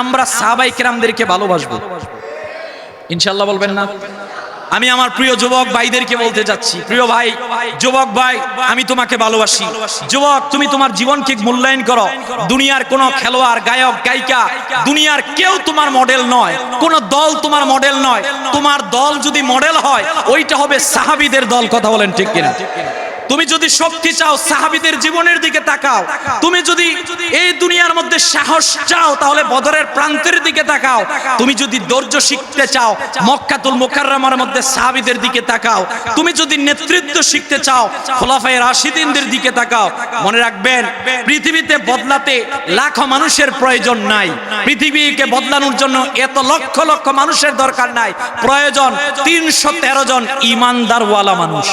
আমরা সাহাবায়ে কেরামদেরকে ভালোবাসবো? ইনশাআল্লাহ বলবেন না? আমি আমার প্রিয় যুবক ভাইদেরকে বলতে যাচ্ছি, প্রিয় ভাই, যুবক ভাই, আমি তোমাকে ভালোবাসি। যুবক, তুমি তোমার জীবনকে মূল্যায়ন করো। দুনিয়ার কোনো খেলোয়াড়, গায়ক, গায়িকা, দুনিয়ার কেউ তোমার মডেল নয়, কোনো দল তোমার মডেল নয়। তোমার দল যদি মডেল হয়, ওইটা হবে সাহাবীদের দল। কথা বলেন ঠিক কিনা? তুমি যদি শক্তি চাও, সাহাবীদের জীবনের দিকে তাকাও। তুমি যদি এই দুনিয়ার মধ্যে সাহস চাও, তাহলে বদরের প্রান্তের দিকে তাকাও। তুমি যদি ধৈর্য শিখতে চাও, মক্কাতুল মুকাররমার মধ্যে সাহাবীদের দিকে তাকাও। তুমি যদি নেতৃত্ব শিখতে চাও, খোলাফায়ে রাশিদিনদের দিকে তাকাও। মনে রাখবেন, পৃথিবীতে বদলাতে লাখো মানুষের প্রয়োজন নাই। পৃথিবীকে বদলানোর জন্য এত লক্ষ লক্ষ মানুষের দরকার নাই। প্রয়োজন 313 জন ঈমানদারওয়ালা মানুষ।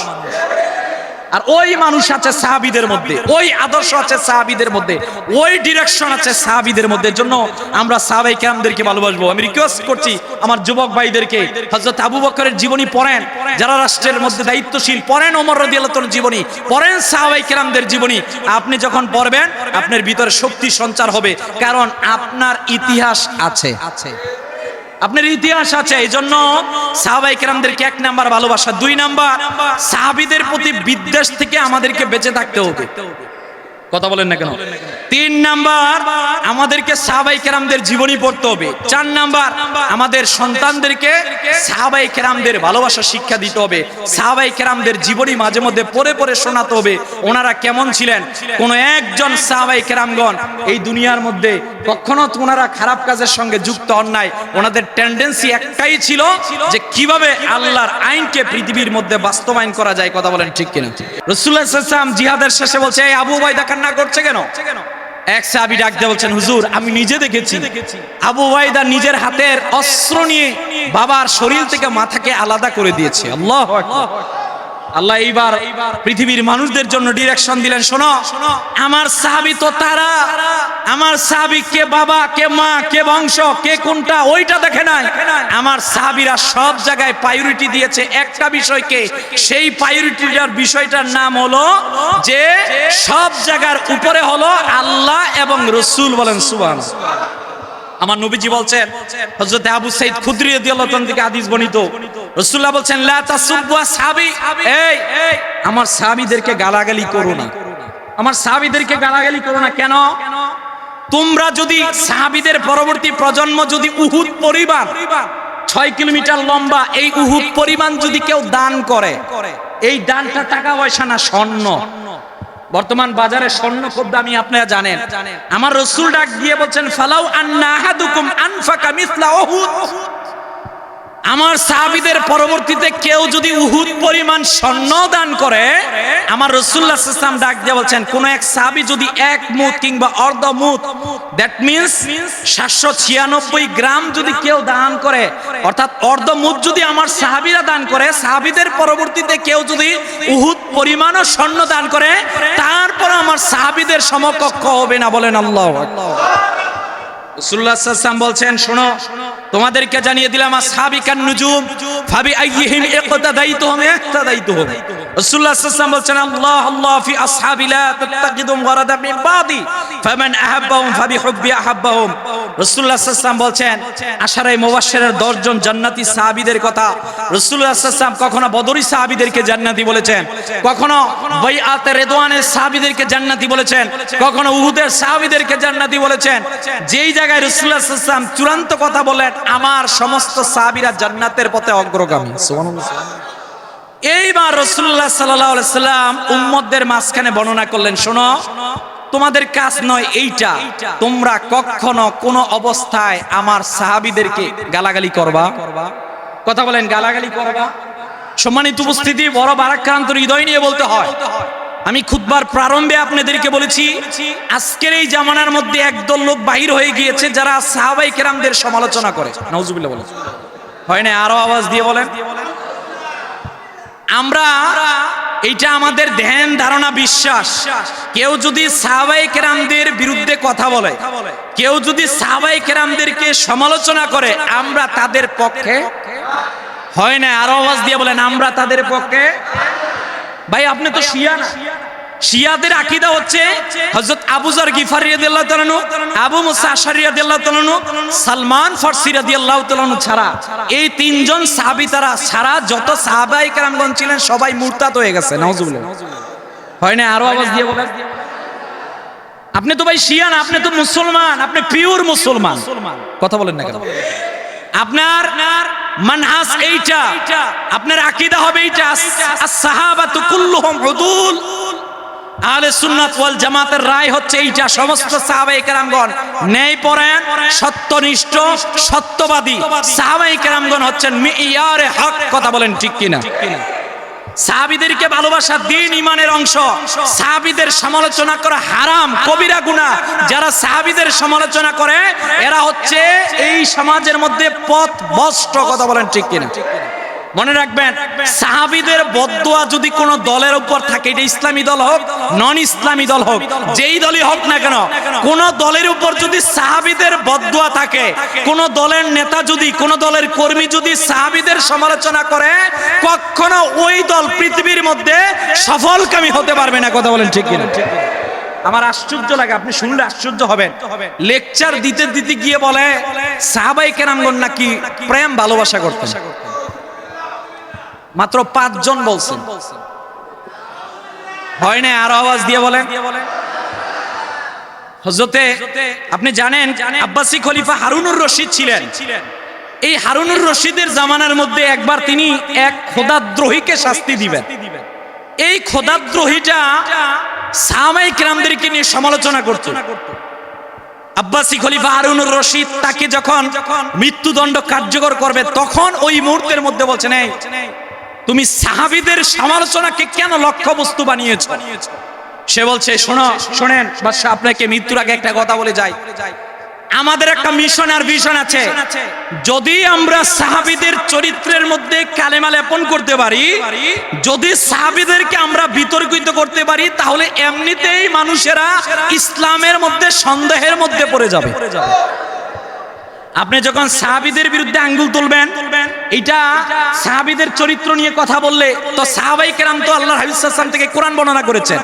আর ওই মানুষ আছে সাহাবীদের মধ্যে, ওই আদর্শ আছে সাহাবীদের মধ্যে, ওই ডিরেকশন আছে সাহাবীদের মধ্যে। জন্য আমরা সাহাবায়ে কেরামদেরকে ভালোবাসবো। আমি রিকোয়েস্ট করছি আমার যুবক ভাইদেরকে, হযরত আবু বকরের জীবনী পড়েন, যারা রাষ্ট্রের মধ্যে দায়িত্বশীল, পড়েন ওমর রাদিয়াল্লাহু তাআলার জীবনী, পড়েন সাহাবায়ে কেরামদের জীবনী। আপনি যখন পড়বেন, আপনার ভিতরে শক্তি সঞ্চার হবে, কারণ আপনার ইতিহাস আছে, আপনার ইতিহাস আছে। এই জন্য সাহাবায়ে কেরামদেরকে 1 নাম্বার ভালোবাসা। 2 নাম্বার, সাহাবীদের প্রতি বিদ্বেষ থেকে আমাদেরকে বেঁচে থাকতে হবে। কথা বলেন না কেন? 3 নাম্বার, আমাদেরকে সাহাবায়ে কেরামদের জীবনী পড়তে হবে। 4 নাম্বার, আমাদের সন্তানদেরকে সাহাবায়ে কেরামদের ভালোবাসা শিক্ষা দিতে হবে। সাহাবায়ে কেরামদের জীবনী মাঝে মধ্যে পড়ে পড়ে শোনাতে হবে, ওনারা কেমন ছিলেন। কোন একজন সাহাবায়ে কেরামগণ এই দুনিয়ার মধ্যে কখনো ওনারা খারাপ কাজের সঙ্গে যুক্ত হন নাই। ওনাদের টেন্ডেন্সি একটাই ছিল যে কিভাবে আল্লাহর আইনকে পৃথিবীর মধ্যে বাস্তবায়ন করা যায়। কথা বলেন ঠিক কিনা? রাসূলুল্লাহ সাল্লাল্লাহু আলাইহি ওয়াসাল্লাম জিহাদের শেষে বলছে, এই আবু উবাইদা কান্না করছে কেন? এক সাহাবী ডাক দিয়ে বলছেন, হুজুর, আমি নিজে দেখেছি আবু উবাইদা নিজের হাতের অস্ত্র নিয়ে বাবার শরীর থেকে মাথাকে আলাদা করে দিয়েছে। আল্লাহু আকবার। আল্লাহ এইবার পৃথিবীর মানুষদের জন্য ডিরেকশন দিলেন, শোনো, আমার সাহাবী তো তারা, আমার সাহাবী কে বাবা, কে মা, কে বংশ, কে কোনটা, ওইটা দেখে নাই। আমার সাহাবীরা সব জায়গায় প্রায়োরিটি দিয়েছে একটা বিষয়কে। সেই প্রায়োরিটির বিষয়টার নাম হলো যে সব জায়গার উপরে হলো আল্লাহ এবং রাসূল। বলেন সুবহানাল্লাহ। আমার নবীজি বলছেন, হযরত আবু সাঈদ খুদরি রাদিয়াল্লাহু তাআলা থেকে হাদিস বর্ণিত, রাসূলুল্লাহ বলছেন, লা তাসুব্বু আসহাবি, এই আমার সাহাবীদেরকে গালাগালি করো না, আমার সাহাবীদেরকে গালাগালি করো না। কেন? তোমরা যদি সাহাবীদের পরবর্তী প্রজন্ম যদি উহুদ পরিমাণ 6 কিলোমিটার লম্বা এই উহুদ পরিমাণ যদি কেউ দান করে, এই দানটা টাকা পয়সা না, স্বর্ণ। বর্তমান বাজারে স্বর্ণ খুব দামি, আপনারা জানেন। আমার রাসূল ডাক দিয়ে বলছেন, ফালাউ আন্না আহাদুকুম আনফাকা মিসলা উহুদ, আমার সাহাবীদের পরবর্তীতে কেউ যদি উহুদ পরিমাণ স্বর্ণ দান করে, আমার রাসূলুল্লাহ সাল্লাল্লাহু আলাইহি ওয়াসাল্লাম ডাক দিয়ে বলছেন, কোন এক সাহাবী যদি 1 মুদ কিংবা অর্ধ মুদ, দ্যাট মিন্স 796 গ্রাম যদি কেউ দান করে, অর্থাৎ অর্ধ মুদ যদি আমার সাহাবীরা দান করে, সাহাবীদের পরবর্তীতে কেউ যদি উহুদ পরিমাণও স্বর্ণ দান করে, তারপর আমার সাহাবীদের সমকক্ষ হবে না। বলেন আল্লাহু আকবার। রাসূলুল্লাহ সাল্লাল্লাহু আলাইহি ওয়াসাল্লাম বলছেন, শোনো, তোমাদেরকে জানিয়ে দিলাম, আসহাবিকান নুজুম ফাবি আইয়িহিম ইকতাদাইতুহুম ইহতাদাইতুহুম। রাসূলুল্লাহ সাল্লাল্লাহু আলাইহি ওয়াসাল্লাম বলছেন, আল্লাহ আল্লাহ ফি আসহাবি লা তাত্তাকিদুম ওয়ারাদা মিন বাদি ফামান আহাব্বাহুম ফাবি হুব্বি আহাব্বাহুম। রাসূলুল্লাহ সাল্লাল্লাহু আলাইহি ওয়াসাল্লাম বলছেন, আশারায়ে মুবাশশিরের 10 জন জান্নাতি সাহাবীদের কথা রাসূলুল্লাহ সাল্লাল্লাহু আলাইহি ওয়াসাল্লাম কখনো বদরি সাহাবীদেরকে জান্নাতি বলেছেন, কখনো বাইআতে রিদওয়ানের সাহাবীদেরকে জান্নাতি বলেছেন, কখনো উহুদের সাহাবীদেরকে জান্নাতি বলেছেন। যেই জায়গায় রাসূলুল্লাহ সাল্লাল্লাহু আলাইহি ওয়াসাল্লাম চূড়ান্ত কথা বলেন, আমার সমস্ত সাহাবীরা জান্নাতের পথে অগ্রগামী। সুবহানাল্লাহ। এইবার রাসূলুল্লাহ সাল্লাল্লাহু আলাইহি ওয়াসাল্লাম উম্মতদের মাঝখানে বর্ণনা করলেন, শোনো, তোমাদের কাজ নয় এইটা, তোমরা কখনো কোনো অবস্থায় আমার সাহাবীদেরকে গালাগালি করবা। কথা বলেন, গালাগালি করবা। সম্মানিত উপস্থিতি, বড় ভারাক্রান্ত হৃদয় নিয়ে বলতে হয়। আমি খুতবার প্রারম্ভে আপনাদেরকে বলেছি, আজকের এই জামানার মধ্যে একদল লোক বাহির হয়ে গিয়েছে যারা সাহাবায়ে কেরামদের সমালোচনা করে। নাউজুবিল্লাহ বলেন। হয় না? আরো আওয়াজ দিয়ে বলেন। আমরা, এইটা আমাদের ধ্যান ধারণা বিশ্বাস, কেউ যদি সাহাবায়ে কেরামদের বিরুদ্ধে কথা বলে, কেউ যদি সাহাবায়ে কেরামদেরকে সমালোচনা করে, আমরা তাদের পক্ষে। হয় না? আরো আওয়াজ দিয়ে বলেন, আমরা তাদের পক্ষে। ভাই, আপনি তো শিয়া না, শিয়াদের আকীদা হচ্ছে হযরত আবু যর গিফারী রাদিয়াল্লাহু তাআলা আনহু, আবু মুসা আশআরী রাদিয়াল্লাহু তাআলা আনহু, সালমান ফারসি রাদিয়াল্লাহু তাআলা আনহু ছাড়া এই তিনজন সাহাবী তারা ছাড়া যত সাহাবায়ে কেরামগণ ছিলেন সবাই মুরতাদ হয়ে গেছে। নাউজুবিল্লাহ। হয় না? আরো আওয়াজ দিয়ে বলেন। আপনি তো ভাই শিয়া না, আপনি তো মুসলমান, আপনি পিওর মুসলমান। কথা বলেন না কেন? আপনার মানহাজ এইটা, আপনার আকীদা হবে এইটা, as-সাহাবাতু কুল্লুহুম উদুল। আহলে সুন্নাত ওয়াল জামাতের রায় হচ্ছে এইটা, সমস্ত সাহাবায়ে কেরামগণ ন্যায়পরায়ণ, সত্যনিষ্ঠ, সত্যবাদী। সাহাবায়ে কেরামগণ হচ্ছেন মিয়ারে হক। কথা বলেন ঠিক কিনা? সাহাবীদেরকে ভালোবাসা দিন ইমানের অংশ। সাহাবীদের সমালোচনা করা হারাম, কবিরা গুনাহ। যারা সাহাবীদের সমালোচনা করে এরা হচ্ছে এই সমাজের মধ্যে পথভ্রষ্ট। কথা বলেন ঠিক কিনা? মনে রাখবেন, সাহাবীদের বদদুয়া যদি কোন দলের উপর থাকে, এটা ইসলামী দল হোক, নন ইসলামী দল হোক, যেই দলই হোক না কেন, কোন দলের উপর যদি সাহাবীদের বদদুয়া থাকে, কোন দলের নেতা যদি, কোন দলের কর্মী যদি সাহাবীদের সমালোচনা করে, কখনো ওই দল পৃথিবীর মধ্যে সফলকামী হতে পারবে না। কথা বলেন ঠিক কিনা? আমার আশ্চর্য লাগে, আপনি শুনলে আশ্চর্য হবেন। লেকচার দিতে দিতে গিয়ে বলে সাহাবায়ে কেরামগণ নাকি প্রেম ভালোবাসা করতেন। মাত্র 5 জন বলছেন। হয় না? আরো আওয়াজ দিয়ে বলেন। হযরতে আপনি জানেন আব্বাসী খলিফা হারুনুর রশিদ ছিলেন। এই হারুনুর রশিদের জামানার মধ্যে একবার তিনি এক খোদাদ্রোহীকে শাস্তি দিবেন। এই খোদাদ্রোহীটা সাহাবায়ে কেরামদেরকে নিয়ে সমালোচনা করত। আব্বাসী খলিফা হারুনুর রশিদ তাকে যখন মৃত্যুদণ্ড কার্যকর করবে, তখন ওই মুহূর্তের মধ্যে বলছেন, এই তুমি সাহাবীদের সমালোচনাকে কেন লক্ষ্যবস্তু বানিয়েছো? সে বলছে, শোনেন বাদশা, আপনাকে মৃত্যুর আগে একটা কথা বলে যাই। আমাদের একটা মিশন আর ভিশন আছে। যদি আমরা সাহাবীদের চরিত্রের মধ্যে কালেমা লেপন করতে পারি, যদি সাহাবীদেরকে আমরা বিতর্কিত করতে পারি, তাহলে এমনিতেই মানুষেরা ইসলামের মধ্যে সন্দেহের মধ্যে পড়ে যাবে। আপনি যখন সাহাবীদের বিরুদ্ধে আঙ্গুল তুলবেন, এটা সাহাবীদের চরিত্র নিয়ে কথা বললে, তো সাহাবায়ে কেরাম তো আল্লাহর হাবিব সাল্লাল্লাহু আলাইহি ওয়াসাল্লাম থেকে কোরআন বর্ণনা করেছেন,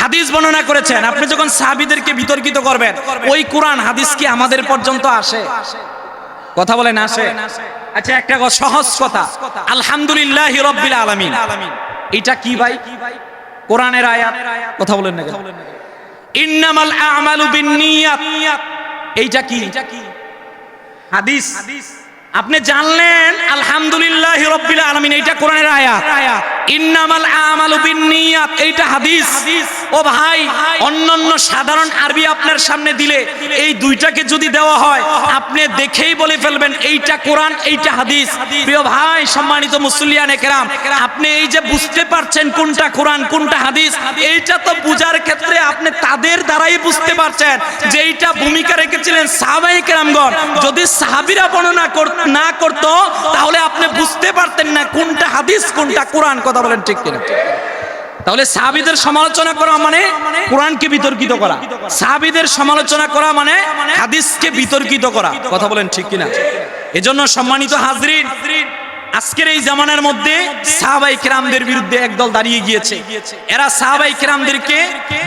হাদিস বর্ণনা করেছেন। আপনি যখন সাহাবীদেরকে বিতর্কিত করবেন, ওই কোরআন হাদিস কি আমাদের পর্যন্ত আসে? কথা বলেন, আসে? আচ্ছা, একটা সহজ কথা, আলহামদুলিল্লাহি রাব্বিল আলামিন, এটা কি ভাই? কোরআনের আয়াত। কথা বলেন না কেন? ইন্নামাল আ'মালু বিন্নিয়াত, এইটা কি? হাদিস। আপনি জানলেন আলহামদুলিল্লাহি রাব্বিল আলামিন, এইটা কোরআনের আয়াত। ইন্নামাল আমালু বিন্নিয়াত, এইটা হাদিস। ও ভাই, অন্যান্য সাধারণ আরবি আপনার সামনে দিলে এই দুইটাকে যদি দেওয়া হয়, আপনি দেখেই বলে ফেলবেন এইটা কোরআন, এইটা হাদিস। প্রিয় ভাই, সম্মানিত মুসল্লিয়ানে কেরাম, আপনি এই যে বুঝতে পারছেন কোনটা কোরআন কোনটা হাদিস, এইটা তো বুঝার ক্ষেত্রে আপনি তাদের দ্বারাই বুঝতে পারছেন যে এইটা ভূমিকা রেখেছিলেন সাহাবায়ে কেরামগণ। যদি সাহাবীরা বর্ণনা না করতো, তাহলে আপনি বুঝতে পারতেন না কোনটা হাদিস কোনটা কোরআন। কথা বলেন ঠিক কিনা? তাহলে সাহাবীদের সমালোচনা করা মানে কোরআনকে বিতর্কিত করা, সাহাবীদের সমালোচনা করা মানে হাদিসকে বিতর্কিত করা। কথা বলেন ঠিক কিনা? এজন্য সম্মানিত হাজরিন, আজকের এই জামানার মধ্যে সাহাবায়ে কেরামদের বিরুদ্ধে একদল দাঁড়িয়ে গিয়েছে। এরা সাহাবায়ে কেরামদেরকে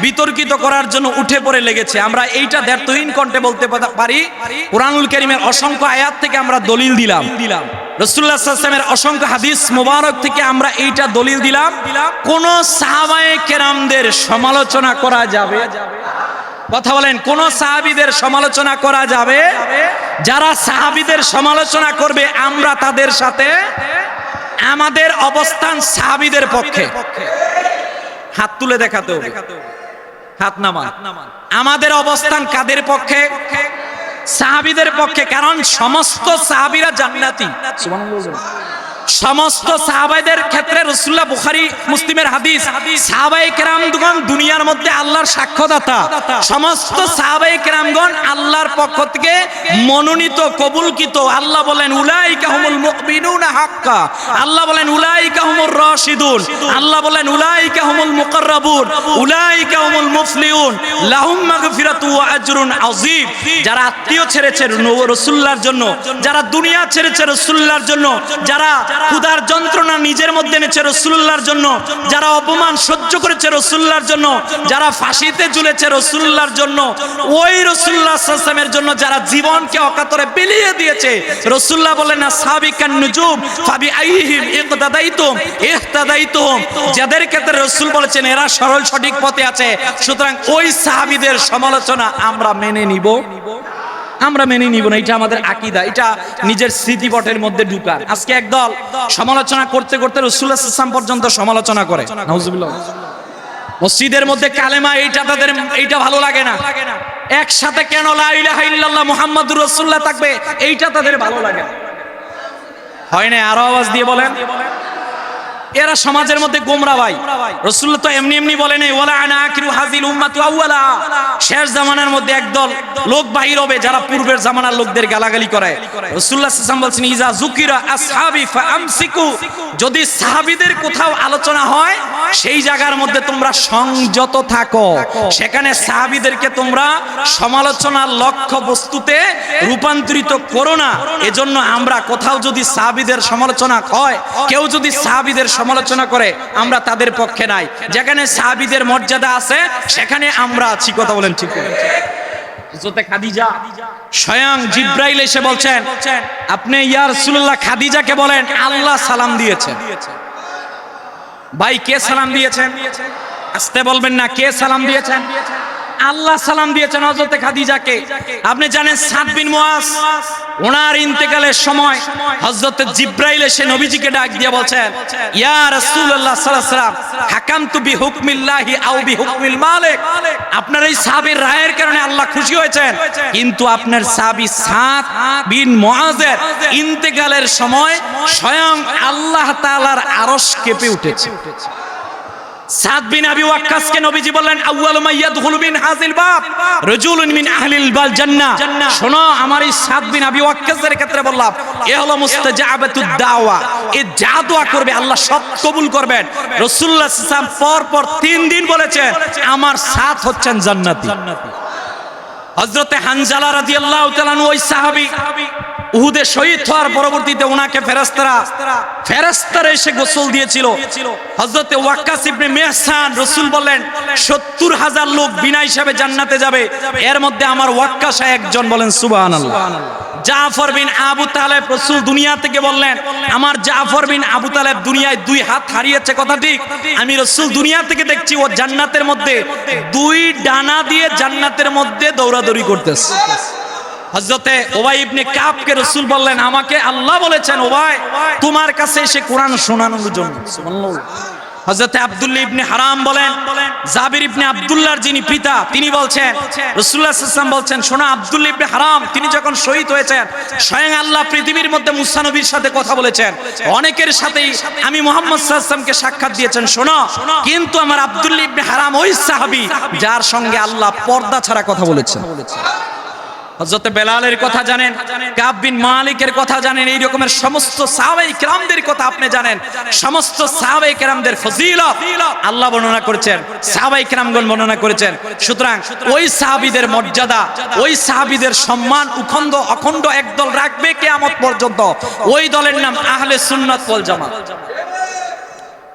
বিতর্কিত করার জন্য উঠে পড়ে লেগেছে। আমরা এইটা দ্ব্যর্থহীন কণ্ঠে বলতে পারি, কুরআনুল কারীমের অসংখ্য আয়াত থেকে আমরা দলিল দিলাম, রাসূলুল্লাহ সাল্লাল্লাহু আলাইহি ওয়াসাল্লামের অসংখ্য হাদিস মোবারক থেকে আমরা এইটা দলিল দিলাম, কোন সাহাবায়ে কেরামদের সমালোচনা করা যাবে? কথা বলেন, কোন সাহাবীদের সমালোচনা করা যাবে? যারা সাহাবীদের সমালোচনা করবে, আমরা তাদের সাথে, আমাদের অবস্থান সাহাবীদের পক্ষে। হাত তুলে দেখাতে হবে, হাত নামান। আমাদের অবস্থান কাদের পক্ষে? সাহাবীদের পক্ষে। কারণ সমস্ত সাহাবীরা জান্নাতি। সুবহানাল্লাহ। সমস্ত সাহাবাদের ক্ষেত্রে রাসূলুল্লাহ বুখারী মুসলিমের হাদিস, সাহাবায়ে কেরামগণ দুনিয়ার মধ্যে আল্লাহর সাক্ষ্যদাতা। সমস্ত সাহাবায়ে কেরামগণ আল্লাহর পক্ষ থেকে মনোনীত, কবুলকৃত। আল্লাহ বলেন উলাইকা হুমুল মুমিনুনা হাক্কা, আল্লাহ বলেন উলাইকা হুমুর রাশিদুন, আল্লাহ বলেন উলাইকা হুমুল মুকাররাবুন, উলাইকা হুমুল মুফলিহুন, লাহুম মাগফিরাতু ওয়া আজরুন আযীম। যারা আত্মীয় ছেড়েছে রাসূলুল্লাহর জন্য, যারা দুনিয়া ছেড়েছে রাসূলুল্লাহর জন্য, যারা ক্ষুধার যন্ত্রণা নিজের মধ্যে এনেছে রাসূলুল্লাহর জন্য, যারা অপমান সহ্য করেছে রাসূলুল্লাহর জন্য, যারা ফাঁসিতে ঝুলেছে রাসূলুল্লাহর জন্য, ওই রাসূলুল্লাহ সাল্লাল্লাহু আলাইহি ওয়াসাল্লামের জন্য যারা জীবনকে অকাতরে বিলিয়ে দিয়েছে। রাসূলুল্লাহ বলেন না সাবিকান নুজুম ফাবি আইহিম ইকতাদাইতুম ইহতাদাইতুম, যাদের ক্ষেত্রে রাসূল বলেছেন এরা সরল সঠিক পথে আছে, সুতরাং ওই সাহাবীদের সমালোচনা আমরা মেনে নিব, আমরা মেনে নিব না। এটা আমাদের আকীদা, এটা নিজের স্মৃতিপটের মধ্যে ঢুকান। আজকে একদল সমালোচনা করতে করতে রাসূলুল্লাহ সাল্লাল্লাহু আলাইহি ওয়াসাল্লাম পর্যন্ত সমালোচনা করে। নাউজুবিল্লাহ। মসজিদের মধ্যে কালেমা এইটা তাদের এইটা ভালো লাগে না, একসাথে কেন লা ইলাহা ইল্লাল্লাহ মুহাম্মাদুর রাসূলুল্লাহ থাকবে এইটা তাদের ভালো লাগে। হয় না? আরো আওয়াজ দিয়ে বলেন। এরা সমাজের মধ্যে গোমরা ভাই। রাসূলুল্লাহ তো এমনি এমনি বলেন এই ওয়ালা আনা আখিরু হাযিল উম্মাতু আউয়ালা, শেষ জামানার মধ্যে একদল লোক বাহির হবে যারা পূর্বের জামানার লোকদের গালাগালি করে। রাসূলুল্লাহ সাল্লাল্লাহু আলাইহি ওয়াসাল্লাম বলছেন ইজা যুকিরা আসহাবি ফাআমসিকু, যদি সাহাবীদের কোথাও আলোচনা হয় সেই জায়গার মধ্যে তোমরা সংযত থাকো, সেখানে সাহাবীদেরকে তোমরা সমালোচনার লক্ষ্য বস্তুতে রূপান্তরিত করো না। এজন্য আমরা কোথাও যদি সাহাবীদের সমালোচনা হয়, কেউ যদি সাহাবীদের সমালোচনা করে, আমরা তাদের পক্ষে নাই। যেখানে সাহাবীদের মর্যাদা আছে সেখানে আমরা আছি। কথা বলেন ঠিক করে। হযরতে খাদিজা স্বয়ং জিবরাইল এসে বলছেন আপনি ইয়া রাসূলুল্লাহ খাদিজাকে বলেন আল্লাহ সালাম দিয়েছেন। ভাই কে সালাম দিয়েছেন? আস্তে বলবেন না, কে সালাম দিয়েছেন? আল্লাহ সালাম দিয়েছেন হযরতে খাদিজাকে। আপনি জানেন সাদ বিন মুআজ ওনার ইন্তেকালের সময় হযরতে জিবরাইল এসে নবীজিকে ডাক দিয়ে বলছেন ইয়া রাসূলুল্লাহ সাল্লাল্লাহু আলাইহি ওয়াসাল্লাম হাকামতু বিহুকমিল্লাহি আও বিহুকমিল মালিক, আপনার এই সাহাবীর রায়ের কারণে আল্লাহ খুশি হয়েছেন, কিন্তু আপনার সাহাবী সাদ বিন মুআজের ইন্তেকালের সময় স্বয়ং আল্লাহ তাআলার আরশ কেঁপে উঠেছে। সাদ বিন আবি ওয়াক্কাসকে নবীজি বললেন আউয়ালু মা ইয়াদখুলু মিন হাযিল বাব রাজুলুন মিন আহলিল জান্নাহ। শোনো, আমার এই সাদ বিন আবি ওয়াক্কাসের ক্ষেত্রে বললাম এ হলো মুস্তাজাবাতুদ দাওয়া, এ যা দোয়া করবে আল্লাহ সব কবুল করবেন। রাসূলুল্লাহ সাল্লাল্লাহু আলাইহি ওয়াসাল্লাম পর 3 দিন বলেছেন আমার সাদ হচ্ছেন জান্নাতি। হযরতে হানজালা রাদিয়াল্লাহু তাআলা আনহু ওই সাহাবী উহুদে শহীদ হওয়ার পরবর্তীতে ওনাকে ফেরেশতারা এসে গোসল দিয়েছিল। হযরতে ওয়াক্কাস ইবনে মিহসান রাসূল বললেন ৭০,০০০ লোক বিনা হিসাবে জান্নাতে যাবে, এর মধ্যে আমার ওয়াক্কাস একজন। বলেন সুবহানাল্লাহ। জাফর বিন আবু তালেব রাসূল দুনিয়া থেকে বললেন আমার জাফর বিন আবু তালেব দুনিয়ায় 2 হাত হারিয়েছে, কথা ঠিক, আমি রাসূল দুনিয়া থেকে দেখছি ও জান্নাতের মধ্যে 2 ডানা দিয়ে জান্নাতের মধ্যে দৌড়াদৌড়ি করতেছে। হযরতে উবাই ইবনে কাবকে রাসূল বললেন আমাকে আল্লাহ বলেছেন উবাই তোমার কাছে এসে কোরআন শোনানোর জন্য। সুবহানাল্লাহ। হযরতে আব্দুল্লাহ ইবনে হারাম বলেন জাবির ইবনে আব্দুল্লাহর যিনি পিতা তিনি বলছেন রাসূলুল্লাহ সাল্লাল্লাহু আলাইহি ওয়াসাল্লাম বলছেন শোনা আব্দুল্লাহ ইবনে হারাম তিনি যখন শহীদ হয়েছেন স্বয়ং আল্লাহ পৃথিবীর মধ্যে মুসা নবীর সাথে কথা বলেছেন, অনেকের সাথেই আমি মুহাম্মদ সাল্লাল্লাহু আলাইহি ওয়াসাল্লামকে সাক্ষাৎ দিয়েছেন শোনো, কিন্তু আমার আব্দুল্লাহ ইবনে হারাম ওই সাহাবী যার সঙ্গে আল্লাহ পর্দা ছাড়া কথা বলেছেন। হযরতে বেলালের কথা জানেন, কাব বিন মালিকের কথা জানেন, এই রকমের সমস্ত সাহাবায়ে কিরামদের কথা আপনি জানেন। সমস্ত সাহাবায়ে কিরামদের ফজিলত আল্লাহ বর্ণনা করেছেন, সাহাবায়ে কিরামগণ বর্ণনা করেছেন। সুতরাং ওই সাহাবীদের মর্যাদা, ওই সাহাবীদের সম্মান অখণ্ড একদল রাখবে কিয়ামত পর্যন্ত। ওই দলের নাম আহলে সুন্নাত ওয়াল জামাত।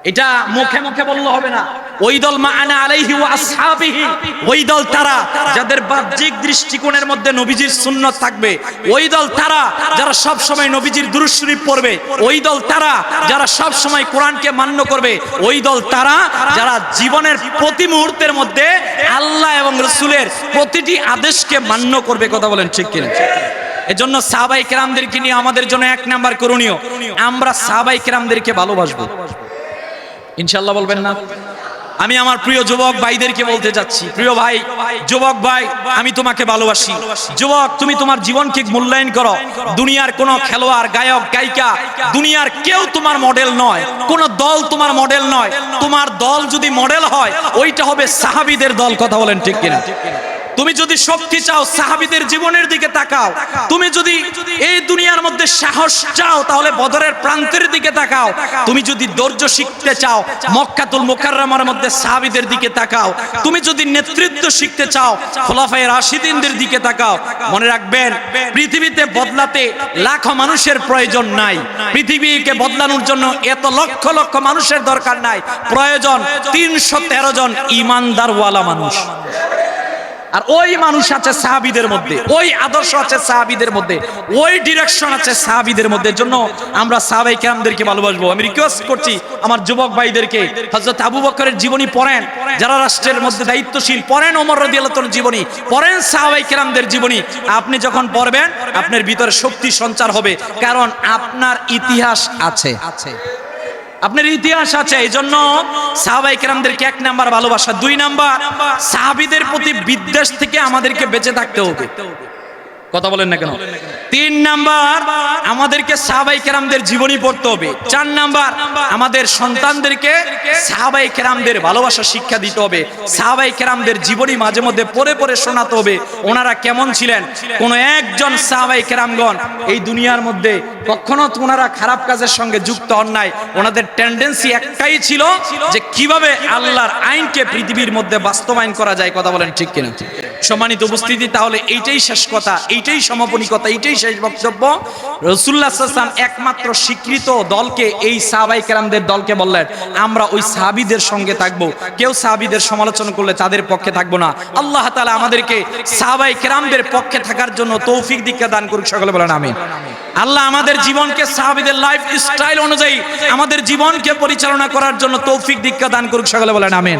এটা মুখে মুখে বললে হবে না। ওই দল মা আনা আলাইহি ওয়া আসহাবিহি, ওই দল তারা যাদের বাহ্যিক দৃষ্টিকোণের মধ্যে নবীজির সুন্নাত থাকবে। ওই দল তারা যারা সব সময় নবীজির দুরূদ শরীফ পড়বে। ওই দল তারা যারা সব সময় কোরআনকে মান্য করবে। ওই দল তারা যারা জীবনের প্রতি মুহূর্তের মধ্যে আল্লাহ এবং রাসূলের প্রতিটি আদেশকে মান্য করবে। কথা বলেন ঠিক কিনা? এজন্য সাহাবায়ে কেরামদেরকে নিয়ে আমাদের জন্য 1 নাম্বার করণীয়, আমরা সাহাবায়ে কেরামদেরকে ভালোবাসবো। ইনশাআল্লাহ বলবেন না? আমি আমার প্রিয় যুবক ভাইদেরকে বলতে যাচ্ছি, প্রিয় ভাই, যুবক ভাই, আমি তোমাকে ভালোবাসি। যুবক, তুমি তোমার জীবনকে মূল্যায়ন করো। দুনিয়ার কোনো খেলোয়াড়, গায়ক, গায়িকা, দুনিয়ার কেউ তোমার মডেল নয়, কোনো দল তোমার মডেল নয়। তোমার দল যদি মডেল হয় ওইটা হবে সাহাবীদের দল। কথা বলেন ঠিক কিনা? তুমি যদি শক্তি চাও সাহাবীদের জীবনের দিকে তাকাও, তুমি যদি এই দুনিয়ার মধ্যে সাহস চাও তাহলে বদরের প্রান্তের দিকে তাকাও, তুমি যদি ধৈর্য শিখতে চাও মক্কাতুল মুকাররমার মধ্যে সাহাবীদের দিকে তাকাও, তুমি যদি নেতৃত্ব শিখতে চাও খোলাফায়ে রাশিদিনদের দিকে তাকাও। মনে রাখবেন পৃথিবীতে বদলাতে লাখো মানুষের প্রয়োজন নাই, পৃথিবীকে বদলানোর জন্য এত লক্ষ লক্ষ মানুষের দরকার নাই, প্রয়োজন 313 জন ঈমানদারওয়ালা মানুষ। আর ওই মানুষ আছে সাহাবীদের মধ্যে, ওই আদর্শ আছে সাহাবীদের মধ্যে, ওই ডিরেকশন আছে সাহাবীদের মধ্যে। জন্য আমরা সাহাবায়ে কেরামদেরকে ভালোবাসবো। আমি রিকোয়েস্ট করছি আমার যুবক ভাইদেরকে, হযরত আবু বকরের জীবনী পড়েন, যারা রাষ্ট্রের মধ্যে দায়িত্বশীল পড়েন ওমর রাদিয়াল্লাহু তাআলার জীবনী, পড়েন সাহাবায়ে কেরামদের জীবনী। আপনি যখন পড়বেন আপনার ভিতরে শক্তি সঞ্চার হবে, কারণ আপনার ইতিহাস আছে, আপনার ইতিহাস আছে। এই জন্য সাহাবায়ে কেরামদেরকে 1 নাম্বার ভালোবাসা, 2 নাম্বার সাহাবীদের প্রতি বিদ্বেষ থেকে আমাদেরকে বেঁচে থাকতে হবে। কথা বলেন না কেন? 3 নাম্বার আমাদেরকে সাহাবায়ে কেরামদের জীবনী পড়তে হবে। 4 নাম্বার আমাদের সন্তানদেরকে সাহাবায়ে কেরামদের ভালোবাসা শিক্ষা দিতে হবে। সাহাবায়ে কেরামদের জীবনী মাঝে মধ্যে পড়ে পড়ে শোনাতে হবে, ওনারা কেমন ছিলেন। কোন একজন সাহাবায়ে কেরামগণ এই দুনিয়ার মধ্যে কখনো ওনারা খারাপ কাজের সঙ্গে যুক্ত হন নাই। ওনাদের টেন্ডেন্সি একটাই ছিল যে কিভাবে আল্লাহর আইনকে পৃথিবীর মধ্যে বাস্তবায়ন করা যায়। কথা বলেন ঠিক কিনা? সম্মানিত উপস্থিতি, তাহলে এইটাই শেষ কথা, এইটাই সমাপনী কথা, এইটাই শেষ বক্তব্য। রাসূলুল্লাহ সাল্লাল্লাহু আলাইহি ওয়াসাল্লাম একমাত্র স্বীকৃত দলকে, এই সাহাবায়ে কেরামদের দলকে বললেন আমরা ওই সাহাবীদের সঙ্গে থাকবো, কেউ সাহাবীদের সমালোচনা করলে তাদের পক্ষে থাকবো না। আল্লাহ তাআলা আমাদেরকে সাহাবায়ে কেরামদের পক্ষে থাকার জন্য তৌফিক দীক্ষা দান করুক, সকলে বলেন আমিন। আল্লাহ আমাদের জীবনকে সাহাবীদের লাইফ স্টাইল অনুযায়ী আমাদের জীবনকে পরিচালনা করার জন্য তৌফিক দীক্ষা দান করুক, সকলে বলেন আমিন।